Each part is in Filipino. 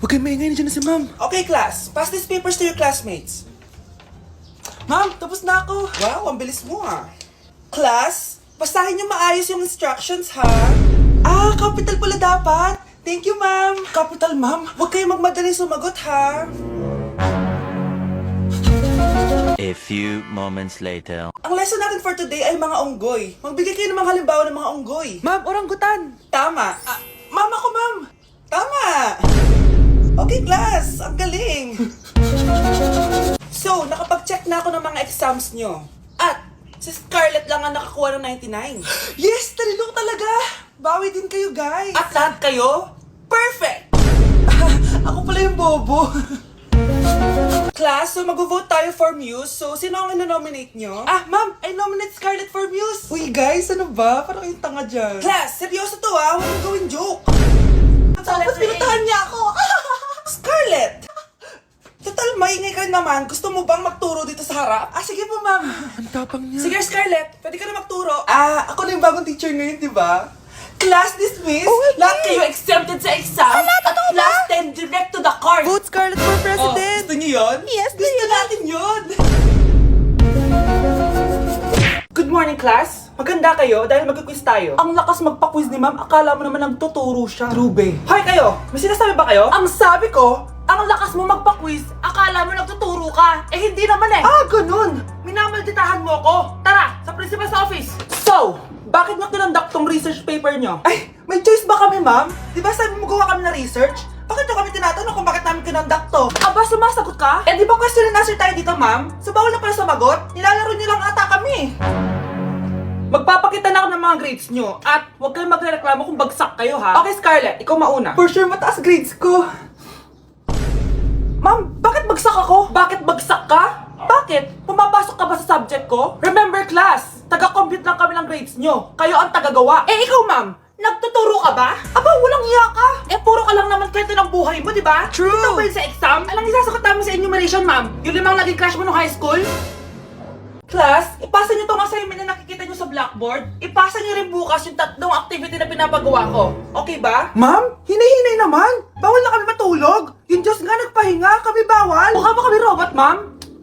Huwag kayong maingay, nandiyan na si ma'am. Okay, class. Pass these papers to your classmates. Ma'am, tapos na ako. Wow, ang bilis mo ah. Class, basahin niyo maayos yung instructions ha. Capital pala dapat. Thank you, ma'am. Capital, ma'am. Huwag kayong magmadali sumagot ha. A few moments later. Ang lesson natin for today ay mga unggoy. Magbigay kayo ng mga halimbawa ng mga unggoy. Ma'am, oranggutan. Tama. Ma'am, ako, ma'am. Tama! Okay, class. Ang galing. So, nakapag-check na ako ng mga exams nyo. At, si Scarlett lang ang nakakuha ng 99. Yes, talino talaga. Bawi din kayo, guys. At lahat kayo, perfect! Ako pala yung bobo. Class, so mag-vote tayo for Muse. So, sino ang ino-nominate nyo? Ma'am, I nominate Scarlett for Muse. Uy, guys, ano ba? Parang kayong tanga dyan. Class, seryoso to ha. Huwag mong gawin joke. Tapos pinuntahan niya ako. Scarlett! Total, maingay ka naman. Gusto mo bang magturo dito sa harap? Sige po, ma'am. Ang tapang niya. Sige, Scarlett. Pwede ka na magturo. Ako na yung bagong teacher ngayon, di ba? Class dismissed. Lahat kayo exempted sa exam. At class 10 direct to the card. Vote Scarlett for president. Gusto niyo yun? Yes, Gusto natin yun. Good morning, class. Maganda kayo dahil mag-quiz tayo. Ang lakas magpa-quiz ni ma'am, akala mo naman nagtuturo siya. Trube. Hoy kayo, may sinasabi ba kayo? Ang sabi ko, Ang lakas mo magpa-quiz, akala mo nagtuturo ka. Eh hindi naman eh. ganun. Minamalditahan mo ako. Tara, sa principal's office. So, bakit nyo kinonduct tong research paper nyo? Ay, may choice ba kami, ma'am? Di ba sabi mo gawa kami na research? Bakit nyo kami tinatanong kung bakit namin kinonduct to? Aba, sumasagot ka? Eh, di ba question and answer tayo dito, ma'am? So, bawal na pala sumagot? Nilalaro nyo lang ata kami. Magpapakita na ako ng mga grades nyo at huwag kayong magreklamo kung bagsak kayo ha. Okay, Scarlett, ikaw mauna. For sure, mataas grades ko. Ma'am, bakit bagsak ako? Bakit bagsak ka? Bakit? Pumapasok ka ba sa subject ko? Remember class, taga-compute lang kami ng grades nyo. Kayo ang tagagawa. Eh ikaw ma'am, nagtuturo ka ba? Aba, walang hiya ka. Eh puro ka lang naman kwento ng buhay mo, di ba? True. Ito ba yun sa exam? Alang isasagot namin sa enumeration ma'am. Yung limang naging crush mo nung high school? Class, ipasa nyo tong assignment na nakikita nyo sa blackboard. Ipasa nyo rin bukas yung tatlong activity na pinapagawa ko. Okay ba? Ma'am, hinay-hinay naman. Bawal na kami matulog. Yung Diyos nga nagpahinga, kami bawal. Mukha ba kami robot, ma'am?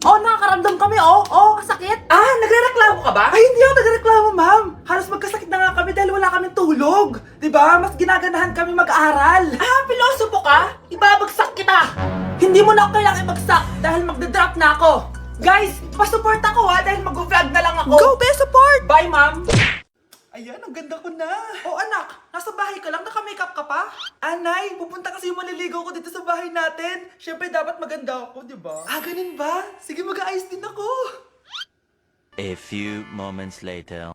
Oh, nakakaramdam kami, oh, sakit. Nagrereklamo ka ba? Ay, hindi ako nagreklamo, ma'am. Halos magkasakit na nga kami dahil wala kaming tulog. Diba? Mas ginaganahan kami mag-aaral. Pilosopo ka? Ibabagsak kita. Hindi mo na ako kailangang ibagsak dahil magdadrop na ako. Guys, pasupport ako ha dahil mag-vlog na lang ako. Go, best support! Bye, ma'am. Ayan, ang ganda ko na. Oh, anak, nasa bahay ka lang, naka-makeup ka pa? Anay, pupunta kasi yung maliligaw ko dito sa bahay natin. Siyempre, dapat maganda ako, di ba? Ganun ba? Sige, mag-aayos din ako. A few moments later.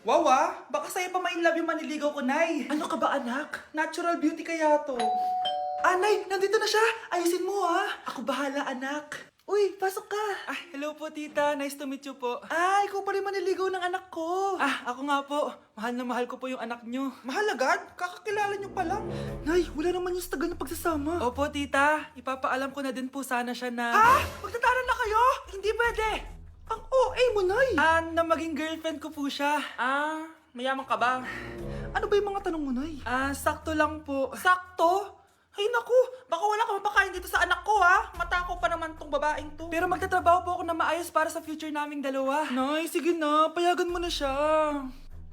Wow, baka sa'yo pa ma-inlove yung maniligaw ko, Nay. Ano ka ba, anak? Natural beauty kaya to. Nay, nandito na siya. Ayusin mo, Ako bahala, anak. Uy, pasok ka. Hello po, tita. Nice to meet you po. Ikaw pa rin maniligaw ng anak ko. Ako nga po. Mahal na mahal ko po yung anak nyo. Mahal agad? Kakakilala nyo pa lang. Nay, wala naman yung tagal na pagsasama. Opo, tita. Ipapaalam ko na din po sana siya na... Magtataran na kayo? Hindi pwede. Ang OA mo, Nay. Na maging girlfriend ko po siya. Mayaman ka ba? Ano ba yung mga tanong mo, Nay? Sakto lang po. Sakto? Ay naku, baka wala ka mapakain dito sa anak ko ha. Matako pa naman tong babaeng to. Pero magtatrabaho po ako na maayos para sa future naming dalawa. Nay, sige na. Payagan mo na siya.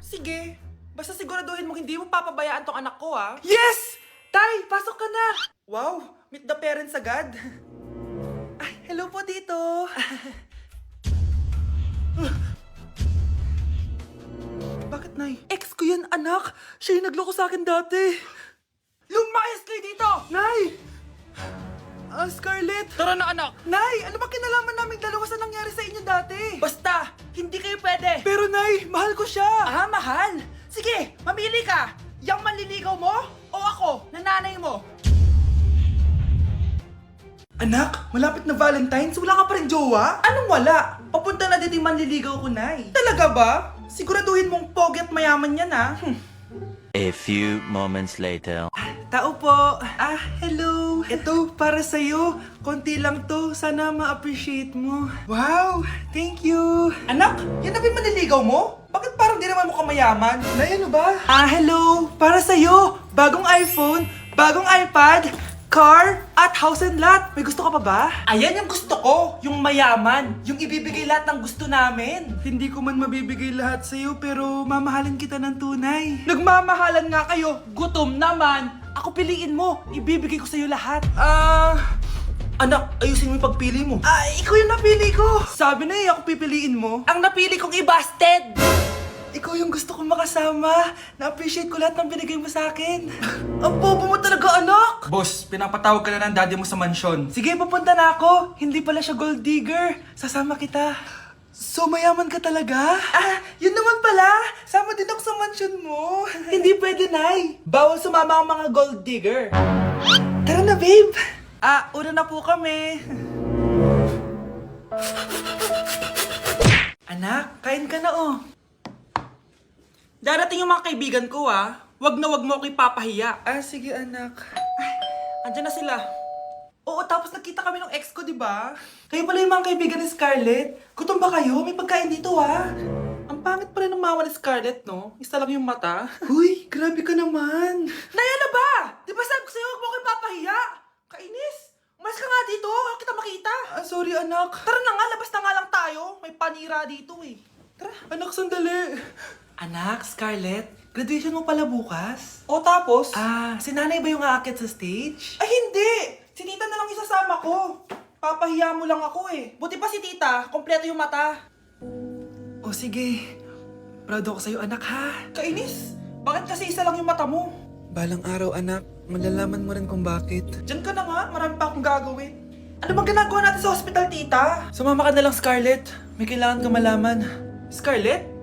Sige, basta siguraduhin mo hindi mo papabayaan tong anak ko ha. Yes! Tay, pasok ka na. Wow, meet the parents agad. Hello po, tito. Bakit, Nay? Ex ko yan, anak. Siya yung nagloko sa akin dati. Lumayas kayo dito! Nay! Scarlett! Tara na anak! Nay, ano ba kinalaman namin dalawa sa nangyari sa inyo dati? Basta, hindi kayo pwede! Pero Nay, mahal ko siya! Mahal? Sige, mamili ka! Yang manliligaw mo o ako, na nanay mo? Anak, malapit na Valentine's, wala ka pa rin jowa? Anong wala? Papunta na dito yung manliligaw ko, Nay. Talaga ba? Siguraduhin mong pogi at mayaman yan, A few moments later. Tao po. Hello. Ito, para sa'yo. Konti lang to. Sana ma-appreciate mo. Wow, thank you. Anak, yan na ba yung manliligaw mo? Bakit parang di naman mo kamayaman? Nay, ano ba? Hello. Para sa'yo. Bagong iPhone. Bagong iPad, car, at house and lot. May gusto ka pa ba? Ayan yung gusto ko, yung mayaman, yung ibibigay lahat ng gusto namin. Hindi ko man mabibigay lahat sa'yo pero mamahalin kita ng tunay. Nagmamahalan nga kayo. Gutom naman. Ako piliin mo, ibibigay ko sa'yo lahat. Anak, ayusin mo yung pagpili mo. Ikaw yung napili ko. Sabi na ako pipiliin mo. Ang napili kong i-busted. Ikaw yung gusto kong makasama. Na-appreciate ko lahat ng binigay mo sa akin. Ang bobo mo talaga, anak! Boss, pinapatawag ka na ng daddy mo sa mansyon. Sige, papunta na ako. Hindi pala siya gold digger. Sasama kita. So, mayaman ka talaga? Yun naman pala. Sama din ako sa mansyon mo. Hindi pwede, Nay. Bawal sumama ang mga gold digger. Tara na, babe. Una na po kami. Anak, kain ka na oh. Darating yung mga kaibigan ko, Wag na wag mo ako ipapahiya. Sige anak. Andyan na sila. Oo, tapos nagkita kami ng ex ko, di ba? Kayo pala yung mga kaibigan ni Scarlett. Gutom ba kayo? May pagkain dito, Ang pangit pala ng mama ni Scarlett, no? Isa lang yung mata. Huy, grabe ka naman. Nay, ano ba? Di ba sabi ko sa'yo, huwag mo ako ipapahiya? Kainis! Umalis ka nga dito, huwag kita makita. Sorry anak. Tara na nga, labas na nga lang tayo. May panira dito eh. Tara, anak, sandali. Anak, Scarlett, graduation mo pala bukas? O tapos? Si nanay ba yung aakit sa stage? Ay hindi! Si tita na lang isasama ko. Papahiya mo lang ako eh. Buti pa si tita, kompleto yung mata. O sige, proud ako sa'yo anak ha. Kainis! Bakit kasi isa lang yung mata mo? Balang araw anak, malalaman mo rin kung bakit. Diyan ka na nga, marami pa akong gagawin. Ano bang ginagawa natin sa hospital, tita? Sumama ka na lang, Scarlett. May kailangan ka malaman. Scarlett?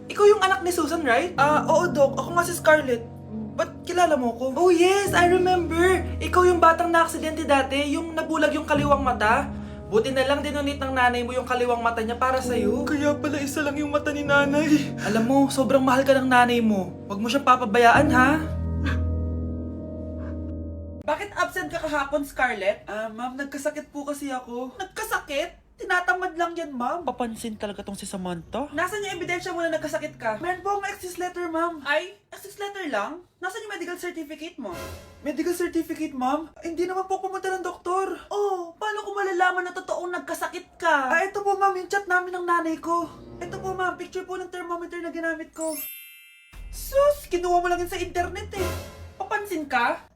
Ikaw yung anak ni Susan, right? Oo, Doc. Ako nga si Scarlett. Ba't kilala mo ko? Oh yes, I remember. Ikaw yung batang na-aksidente dati, yung nabulag yung kaliwang mata. Buti na lang dinonate ng nanay mo yung kaliwang mata niya para sa'yo. Kaya pala isa lang yung mata ni nanay. Alam mo, sobrang mahal ka ng nanay mo. Huwag mo siyang papabayaan, ha? Bakit absent ka kahapon, Scarlett? Ma'am, nagkasakit po kasi ako. Nagkasakit? Tinatamad lang yan, ma'am. Papansin talaga tong si Samantha. Nasaan yung ebidensya mo na nagkasakit ka? Meron po akong exit letter, ma'am. Ay, access letter lang? Nasaan yung medical certificate mo? Medical certificate, ma'am? Hindi naman po pumunta ng doktor. Oh, paano ko malalaman na totoong nagkasakit ka? Ito po, ma'am, yung chat namin ng nanay ko. Ito po, ma'am, picture po ng thermometer na ginamit ko. Sus, kinuha mo lang yun sa internet eh. Papansin ka?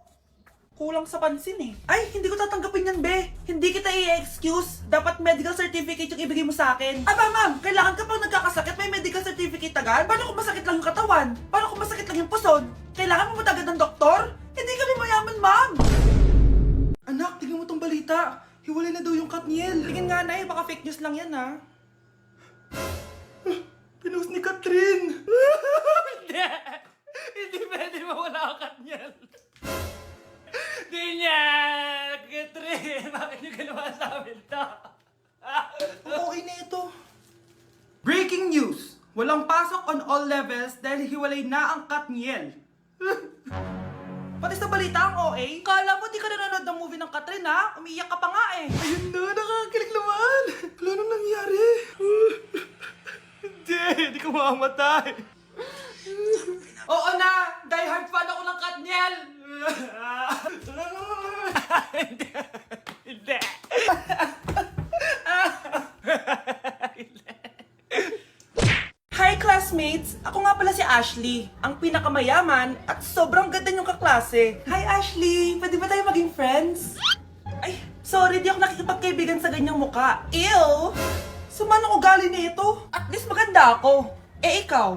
Kulang sa pansin eh. Ay, hindi ko tatanggapin yan, be. Hindi kita i-excuse. Dapat medical certificate yung ibigay mo sa akin. Aba, ma'am, kailangan kapag nagkakasakit, may medical certificate agad. Paano kung masakit lang yung katawan? Paano kung masakit lang yung puson? Kailangan mo agad ng doktor? Hindi kami mayaman, ma'am. Anak, tingnan mo tong balita. Hiwalay na daw yung Katniel. Tingin nga na baka fake news lang yan ha. Pinost ni Catherine. Hindi! Hindi pwede mawala ang Katniel. Di niya! Catherine! Bakit niyo ginawa sa amin to? Okay na ito. Breaking news! Walang pasok on all levels dahil hiwalay na ang Katniel. Pati sa balita ang OA? Kala mo di ka nanonood ng movie ng Catherine ha? Umiiyak ka pa nga eh. Ayun na, nakakakilig naman. Wala nang nangyari. Hindi ka mamamatay. Oo na! Die hard fan ako ng Katniel! Hindi. Hindi. Hi classmates! Ako nga pala si Ashley, ang pinakamayaman at sobrang ganda niyong kaklase. Hi Ashley, pwede ba tayo maging friends? Ay, sorry, di ako nakikipagkaibigan sa ganyang muka. Ew! Suman ang ugali nito. At least maganda ako. Eh ikaw?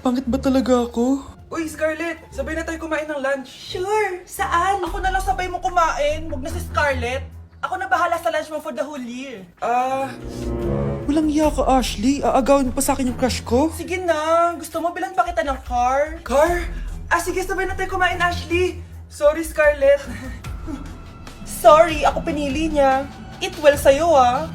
Pangit ba talaga ako? Uy, Scarlett, sabay na tayo kumain ng lunch. Sure, saan? Ako na lang sabay mo kumain, huwag na si Scarlett. Ako na bahala sa lunch mo for the whole year. Walang iya ka, Ashley. Aagawin mo pa sa akin yung crush ko. Sige na, gusto mo bilan pa kita ng car? Car? Sige, sabay na tayo kumain, Ashley. Sorry, Scarlett. Sorry, ako pinili niya. Eat well sa'yo ah.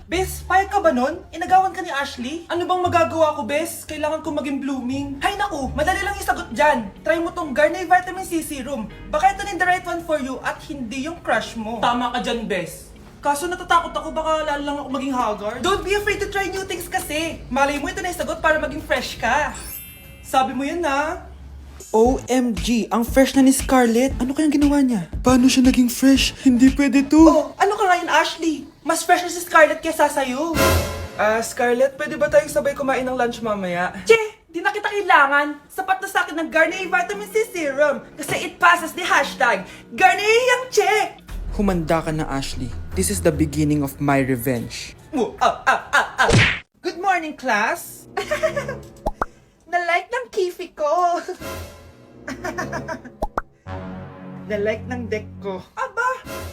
Bes, payag ka ba nun? Inagawan ka ni Ashley? Ano bang magagawa ko, Bes? Kailangan ko maging blooming. Hay naku, madali lang yung sagot dyan. Try mo tong Garnier Vitamin C Serum. Baka ito na the right one for you at hindi yung crush mo. Tama ka dyan, Bes. Kaso natatakot ako, baka lalo lang ako maging haggard. Don't be afraid to try new things kasi. Malay mo ito na yung sagot para maging fresh ka. Sabi mo yun na. OMG, ang fresh na ni Scarlett. Ano kayang ginawa niya? Paano siya naging fresh? Hindi pwede to. Oh, ano ka ngayon, Ashley? Mas fresh na si Scarlett kesa sa'yo. Scarlett, pwede ba tayong sabay kumain ng lunch mamaya? Che, di na kita kailangan. Sapat na sa akin ng Garnier Vitamin C Serum. Kasi it passes the hashtag Garnier yang Che. Humanda ka na, Ashley. This is the beginning of my revenge. Good morning, class. Na-like ng kifi ko. Na-like ng deck ko. Aba,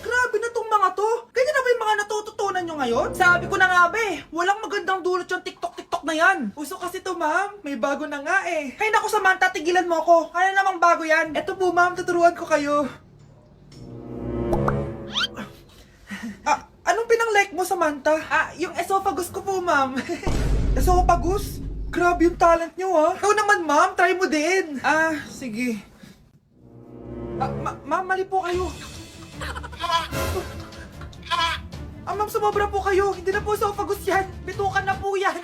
grabe na tong mga to. Ganyan na ba yung mga natututunan nyo ngayon? Sabi ko na nga ba eh, walang magandang dulot yung TikTok na yan. Uso kasi to, ma'am. May bago na nga eh. Hay naku Samantha, tigilan mo ako. Ano namang bago yan? Eto po, ma'am. Tuturuan ko kayo. Anong pinang-like mo, Samantha? Yung esophagus ko po, ma'am. Esophagus? Grabe yung talent nyo, ha? Ikaw naman, ma'am, try mo din. Sige. Ma'am, mali po kayo. Ma'am, sumobra po kayo. Hindi na po esophagus yan. Bitukan na po yan.